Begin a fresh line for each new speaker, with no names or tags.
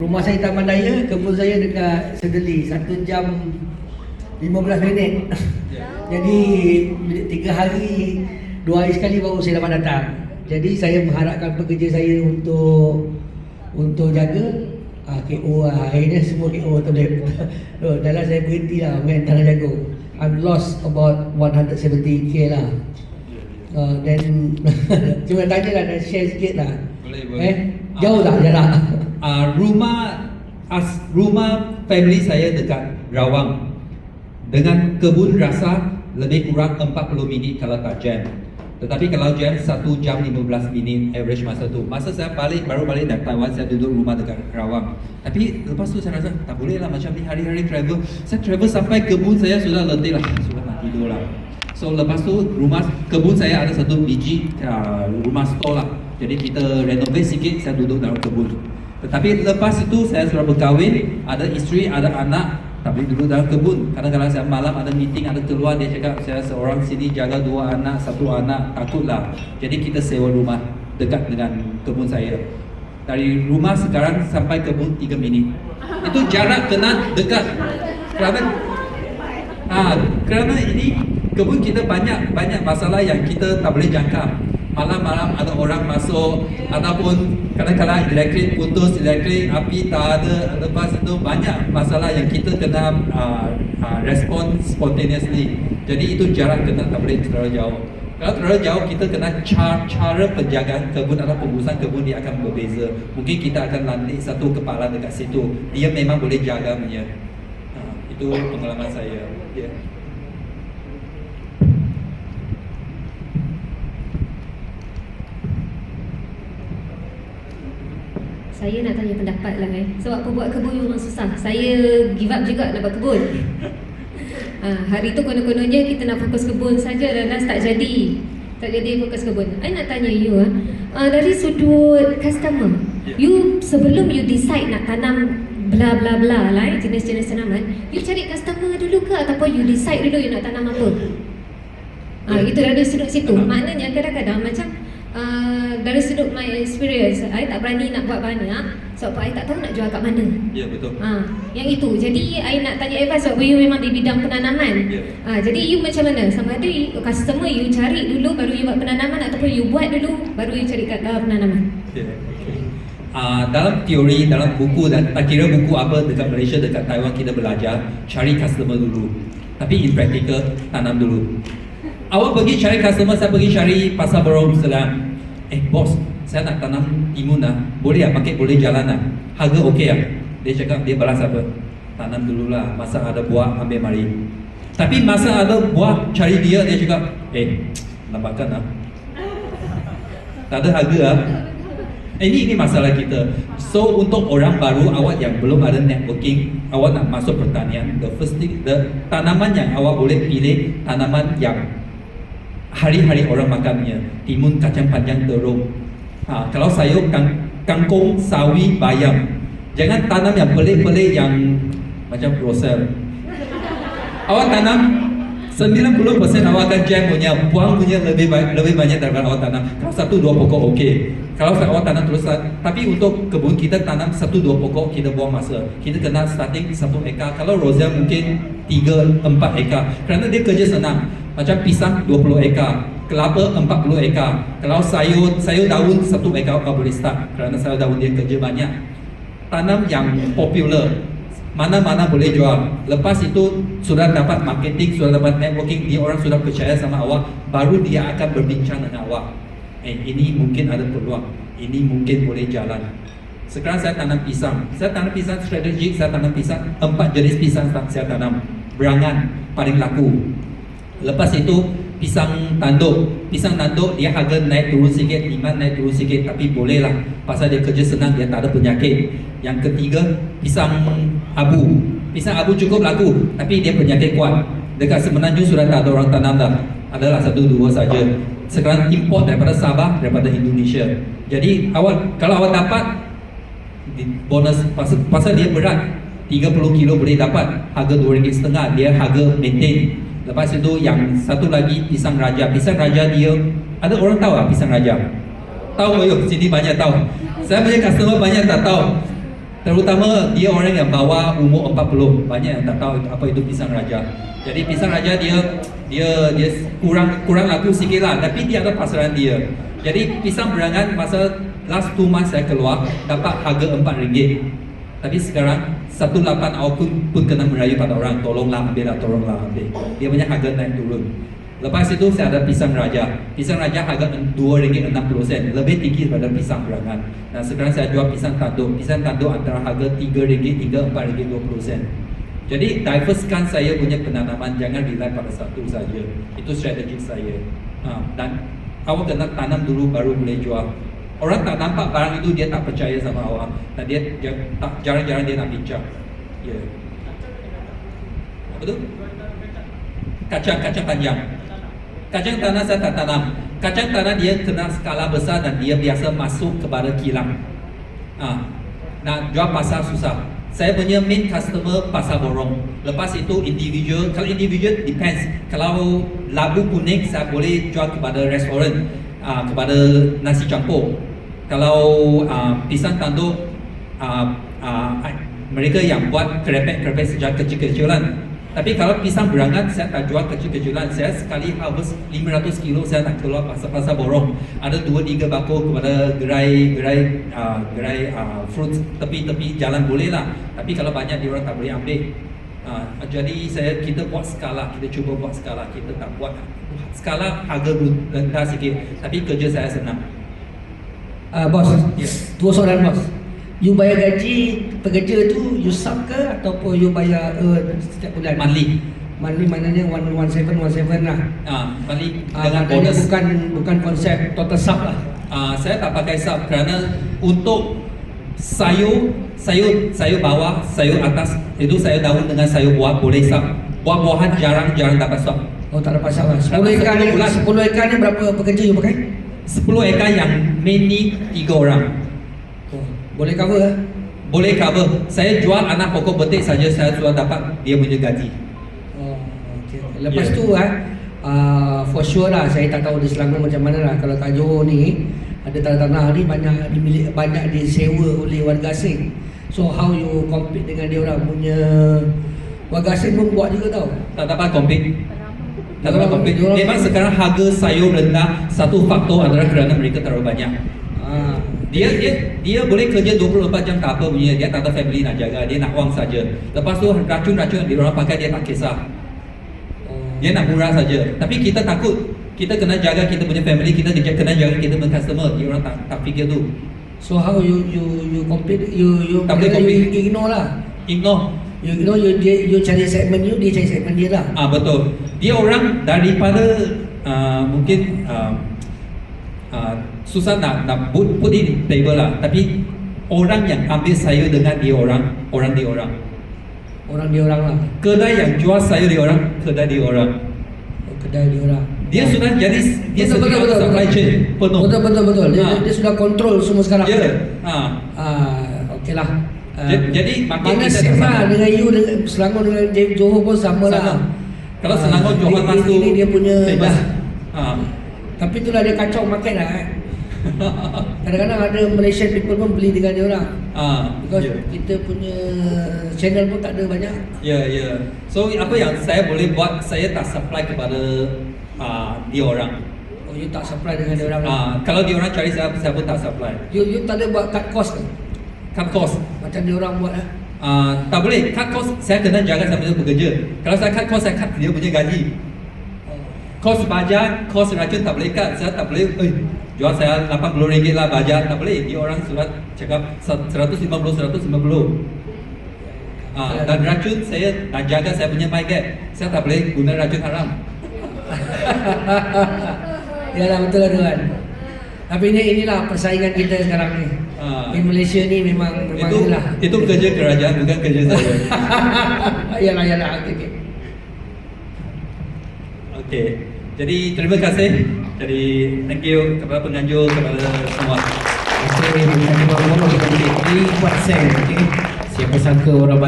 Rumah saya Taman Daya, kebun saya dekat Sedeli, 1 jam 15 minit. Jadi 3 hari, 2 hari sekali baru saya dapat datang. Jadi saya mengharapkan pekerja saya untuk jaga KO lah. Akhirnya semua KO tu dia. Dalam saya berhenti lah main tanah jagung. I'm lost about 170k lah. Then cuma tanya lah, nak share sikit lah.
Boleh.
Jauh tak jarak?
Rumah family saya dekat Rawang. Dengan kebun rasa lebih kurang 40 minit kalau tak jam. Tetapi kalau jam 1 jam 15 minit average masa tu. Masa saya baru balik dari Taiwan, saya duduk rumah dekat Rawang. Tapi lepas tu saya rasa tak boleh lah macam ni hari-hari travel. Saya travel sampai kebun saya sudah letih lah, sudah nak tidur lah. So lepas tu kebun saya ada satu biji rumah store lah. Jadi kita renovate sikit, saya duduk dalam kebun. Tetapi lepas itu saya sudah berkahwin, ada isteri, ada anak, tak boleh duduk dalam kebun. Kadang-kadang saya malam ada meeting, ada keluar, dia cakap saya seorang sini jaga 2 anak, 1 anak, takutlah. Jadi kita sewa rumah dekat dengan kebun saya. Dari rumah sekarang sampai kebun 3 minit. Itu jarak kena dekat. Kerana ini kebun kita banyak masalah yang kita tak boleh jangka. Malam-malam ada orang masuk, ataupun kadang-kadang elektrik putus, elektrik api tak ada. Lepas itu banyak masalah yang kita kena respon spontaneously. Jadi itu jarak kena tak boleh terlalu jauh. Kalau terlalu jauh, kita kena cara penjagaan kebun atau pengurusan kebun dia akan berbeza. Mungkin kita akan lantik satu kepala dekat situ. Dia memang boleh jaga punya. Itu pengalaman saya. Yeah.
Saya nak tanya pendapat lah sebab pembuat kebun memang susah. Saya give up juga nak buat kebun. Hari tu konon-kononnya kita nak fokus kebun saja dan last tak jadi. Tak jadi fokus kebun. I nak tanya you dari sudut customer. You sebelum you decide nak tanam bla bla bla lah jenis-jenis tanaman, you cari customer dulu ke ataupun you decide dulu you nak tanam apa? Itu dari sudut situ. Maknanya kadang-kadang macam dari sudut my experience, I tak berani nak buat banyak sebab I tak tahu nak jual kat mana.
Ya, betul.
Yang itu. Jadi I nak tanya advice sebab you memang di bidang penanaman. Jadi you macam mana? Sama ada customer you cari dulu baru you buat penanaman ataupun you buat dulu baru you cari kat penanaman.
Dalam teori, dalam buku dan tak kira buku apa dekat Malaysia, dekat Taiwan kita belajar cari customer dulu. Tapi in practical tanam dulu. Awak pergi cari customer, saya pergi cari pasar Borong Selang. Bos, saya nak tanam timun lah. Boleh lah, pakai boleh jalan lah. Harga okey lah. Dia cakap, dia balas apa? Tanam dulu lah, masa ada buah ambil mari. Tapi masa ada buah cari dia cakap, nampakkan lah. Tak ada harga lah. Ini masalah kita. So untuk orang baru, awak yang belum ada networking, awak nak masuk pertanian, the first thing, tanaman yang awak boleh pilih, tanaman yang hari-hari orang makannya. Timun, kacang panjang, terung. Kalau sayur, kangkung, sawi, bayam. Jangan tanam yang pelik-pelik yang macam rosel. Awak tanam 90% awak akan jam punya, buang punya lebih banyak daripada awak tanam. Kalau 1-2 pokok okey. Kalau awak tanam terus, tapi untuk kebun kita tanam 1-2 pokok, kita buang masa. Kita kena starting 1 ekar. Kalau rosel mungkin 3-4 ekar. Kerana dia kerja senang. Macam pisang 20 ekar, kelapa 40 ekar. Kalau sayur daun 1 ekar awak boleh start. Kerana sayur daun dia kerja banyak. Tanam yang popular, mana-mana boleh jual. Lepas itu sudah dapat marketing, sudah dapat networking, dia orang sudah percaya sama awak, baru dia akan berbincang dengan awak. Ini mungkin ada peluang, ini mungkin boleh jalan. Sekarang saya tanam pisang. Saya tanam pisang strategik, saya tanam pisang 4 jenis pisang saya tanam. Berangan paling laku. Lepas itu pisang tanduk. Pisang tanduk dia harga naik turun sikit, iman naik turun sikit, tapi boleh lah. Pasal dia kerja senang, dia tak ada penyakit. Yang ketiga, pisang abu. Pisang abu cukup laku, tapi dia penyakit kuat. Dekat Semenanjung sudah tak ada orang tanam dah. Adalah 1-2 saja. Sekarang import daripada Sabah, daripada Indonesia. Jadi kalau awak dapat bonus, pasal dia berat 30 kilo boleh dapat. Harga RM2.5, dia harga maintain. Lepas itu yang satu lagi pisang raja. Pisang raja dia, ada orang tahu tak pisang raja? Tahu? Sini banyak tahu. Saya punya customer banyak tak tahu. Terutama dia orang yang bawah umur 40, banyak yang tak tahu apa itu pisang raja. Jadi pisang raja dia kurang laku sikit lah, tapi dia ada pasaran dia. Jadi pisang berangan masa last 2 months saya keluar dapat harga RM4. Tapi sekarang 18 awak pun kena merayu pada orang, tolonglah ambil. Dia punya harga naik turun. Lepas itu saya ada pisang raja. Pisang raja harga RM2.60, lebih tinggi daripada pisang berangan. Nah sekarang saya jual pisang tanduk. Pisang tanduk antara harga RM3 hingga RM4.20. Jadi diversekan saya punya penanaman, jangan rely pada satu saja. Itu strategi saya. Dan awak kena tanam dulu baru boleh jual. Orang tak nampak barang itu, dia tak percaya sama awak. Dan dia jarang-jarang dia nak bincang. Ya. Apa tu? Kacang panjang. Kacang tanah saya tak tanam. Kacang tanah dia kena skala besar dan dia biasa masuk kepada kilang. Nak jual pasar susah. Saya punya main customer pasar borong. Lepas itu individual. Kalau individual depends. Kalau labu kuning saya boleh jual kepada restoran, kepada nasi campur. Kalau pisang tanduk, mereka yang buat kerepek sejak kecil-kecilan. Tapi kalau pisang berangan saya tak jual kecil-kecilan. Saya sekali harvest 500 kilo saya nak keluar pasar borong. Ada 2-3 bakul kepada gerai fruit tepi-tepi jalan boleh lah. Tapi kalau banyak dia orang tak boleh ambil. Jadi kita buat skala, kita cuba buat skala. Kita tak buat skala harga rendah sikit. Tapi kerja saya senang.
Bos,
Yes.
2 soalan bos. You bayar gaji pekerja tu, you sub ke ataupun you bayar setiap bulan?
Monthly.
Monthly maknanya 1717 lah.
Monthly
Maknanya
dengan bonus.
bukan konsep total sub lah.
Saya tak pakai sub kerana untuk sayur bawah, sayur atas itu sayur daun dengan sayur buah boleh sub. Buah-buahan jarang dapat sub.
Oh tak dapat sub lah. 10
Dapat
ekar ni,
10 bulan.
10 ekar ni berapa pekerja you pakai?
10 ekar yang mainly 3 orang.
Oh, boleh cover lah.
Boleh cover. Saya jual anak pokok betik saja saya sudah dapat dia punya gaji.
Oh, okay. Lepas
Yeah.
tu for sure lah, saya tak tahu di Selangor macam mana lah. Kalau kat Johor ni ada tanah-tanah ni banyak disewa oleh warga asing. So how you compete dengan dia orang punya? Warga asing pun buat juga tau.
Tak dapat compete. Tak dapat
Diorang-
compete.
diorang-
Memang sekarang harga sayur rendah. Satu faktor adalah kerana mereka terlalu banyak. Dia boleh kerja 24 jam tak apa punya. Dia tak ada family nak jaga, dia nak wang saja. Lepas tu racun-racun dia orang pakai dia tak kisah. Dia nak murah saja. Tapi kita takut. Kita kena jaga kita punya family, kita kena jaga kita punya customer. Dia orang tak fikir tu.
So how you compete? You
Tak boleh compete.
ignore lah.
Ignore.
You cari segmen you, dia cari segmen dia lah.
Betul. Dia orang daripada mungkin susah nak put in table lah. Tapi orang yang ambil sayur dengan dia orang dia orang.
Orang dia orang lah.
Kedai yang jual sayur dia orang, kedai dia orang.
Oh, kedai dia orang.
Dia sudah jadi dia
Betul,
sudah
betul,
supply
betul.
chain penuh.
Betul. Dia sudah kontrol semua sekarang.
Ya.
Okey lah.
Jadi makin
mana
kita
same
tak
lah
sama.
dengan you, dengan Selangor dengan Johor pun sama lah.
Sama. Kalau Selangor Johor
ini-
masuk
ini dia punya
famous.
dah. Tapi itulah dia kacau market lah. Kadang-kadang ada Malaysian people pun beli dengan dia orang. Because
Ya.
kita punya channel pun tak ada banyak.
Ya. So apa yang saya boleh buat, saya tak supply kepada dia orang.
Oh, you tak supply dengan dia orang.
Kalau dia orang cari saya pun tak supply.
You tak ada buat cut cost ke?
Cut cost.
Macam dia orang buat lah.
Tak boleh. Cut cost saya kena jaga sama dia pekerja. Kalau saya cut cost, saya cut dia punya gaji. Kos baja, kos racun tak boleh cut. Saya tak boleh. Jual saya RM80 lah baja, tak boleh. Dia orang sudah cakap 150. Dan racun saya nak jaga saya punya my gap. Saya tak boleh guna racun haram.
Yalah betul lah tuan. Tapi inilah persaingan kita sekarang ni. Di Malaysia ni memang inilah.
Itu kerja kerajaan, bukan kerja saya.
Yalah. Okay.
Okey. Jadi terima kasih. Jadi thank you kepada penganjur, kepada semua.
Okey, kita buat kita buat seng. Okey. Siapa sangka orang